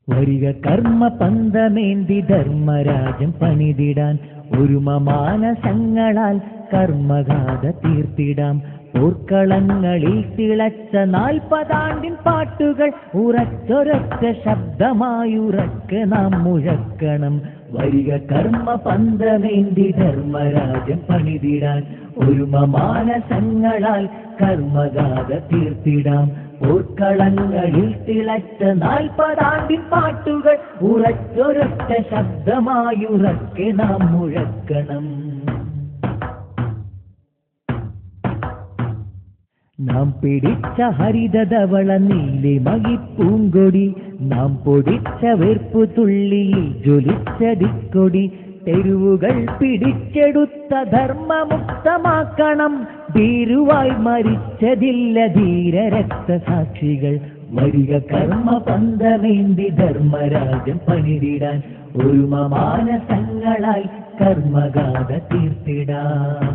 വരിക കർമ്മ പന്തമേന്തി ധർമ്മരാജം പണിതിടാൻ ഒരുമ മാനസങ്ങളാൽ കർമ്മഗാഥ തീർത്തിടാം. പോർക്കളങ്ങളിൽ തിളച്ച 40 ആണ്ടിൻ പാട്ടുകൾ ഉറച്ചൊരൊറ്റ ശബ്ദമായുറക്കെ നാം മുഴക്കണം. വരിക കർമ്മ പന്തമേന്തി ധർമ്മരാജം പണിതിടാൻ ഒരുമ മാനസങ്ങളാൽ കർമ്മഗാഥ തീർത്തിടാം. പോർക്കളങ്ങളിൽ തിളച്ച 40 ആണ്ടിൻ പാട്ടുകൾ ഉറച്ചൊരൊറ്റ ശബ്ദമായുറക്കെ നാം മുഴക്കണം. നാം പിടിച്ച ഹരിതധവള നീലിമകിപ്പൂങ്കൊടി, നാം പൊടിച്ച വെർപ്പു തുള്ളിയിൽ ജ്വലിച്ച ദിക്കൊടി, തെരുവുകൾ പിടിച്ചെടുത്ത ധർമ്മമുക്തമാക്കണം. ഭീരുവായി മരിച്ചതില്ല ധീര രക്തസാക്ഷികൾ. വരിക കർമ്മ പന്തമേന്തി ധർമ്മരാജം പണിതിടാൻ ഒരുമ മാനസങ്ങളായി കർമ്മഗാഥ തീർത്തിടാം.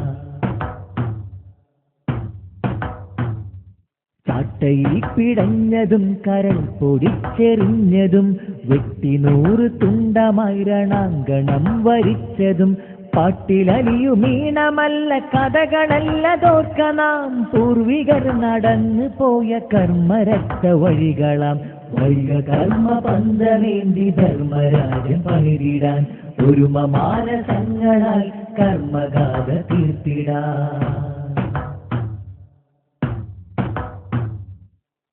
ചാട്ടയിൽ പിടഞ്ഞതും കരൾ പൊടിച്ചെറിഞ്ഞതും വെട്ടി 100 തുണ്ടമായി രണാങ്കണം വരിച്ചതും പാട്ടിലലിയുമീണമല്ല കഥകളല്ല തോർക്ക നാം പൂർവികർ നടന്നു പോയ കർമ്മരക്ത വഴികളാം. വരിക കർമ്മ പന്തമേന്തി ധർമ്മരാജം പണിതിടാൻ ഒരുമ മാനസങ്ങളാൽ കർമ്മഗാഥ തീർത്തിടാം.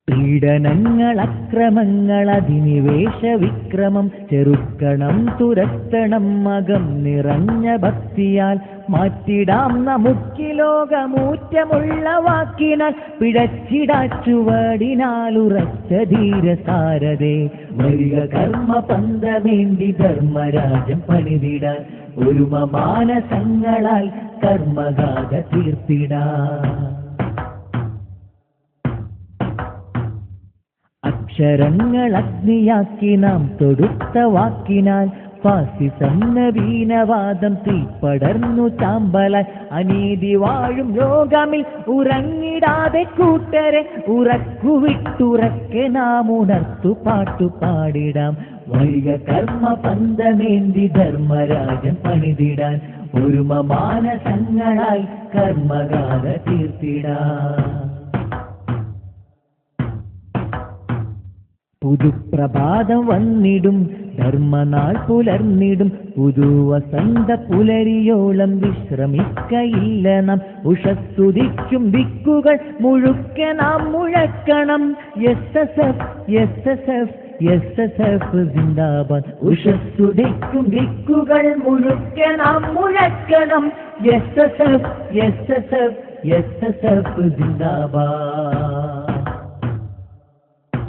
പീഡനങ്ങൾ അക്രമങ്ങൾ അധിനിവേശ വിക്രമം ചെറുക്കണം തുരത്തണം മകം നിറഞ്ഞ ഭക്തിയാൽ. മാറ്റിടാം നമുക്ക് ലോകമൂറ്റമുള്ള വാക്കിനാൽ പിഴച്ചിടാച്ചുവടിനാൽ ഉറച്ച ധീരസാരതേ. വരിക കർമ്മ പന്തമേന്തി ധർമ്മരാജം പണിതിടാൻ ഒരുമ മാനസങ്ങളാൽ കർമ്മഗാഥ തീർത്തിടാം. അക്ഷരങ്ങൾ അഗ്നിയാക്കി നാം തൊടുത്ത വാക്കിനാൽ ഫാസിസം നവീനവാദം തീപ്പടർന്നു ചാമ്പലായി. അനീതി വാഴും ലോകമിൽ ഉറങ്ങിടാതെ കൂട്ടരെ ഉറക്കുവിട്ടുറക്കെ നാം ഉണർത്തു പാട്ടു പാടിടാം. വരിക കർമ്മ പന്തമേന്തി ധർമ്മരാജം പണിതിടാൻ ഒരുമ മാനസങ്ങളായി കർമ്മഗാഥ തീർത്തിടാം. പുതുപ്രഭാതം വന്നിടും ധർമ്മനാൾ പുലർന്നിടും പുതുവസന്ത പുലരിയോളം വിശ്രമിക്കയില്ല നാം. ഉഷസ്തുതിക്കും ദിക്കുകൾ മുഴുക്കെ നാം മുഴക്കണം. SSF സിന്ദാബാദ്. ഉഷസ്തുതിക്കും ദിക്കുകൾ മുഴുക്കെ നാം മുഴക്കണം. SSF സിന്ദാബാദ്.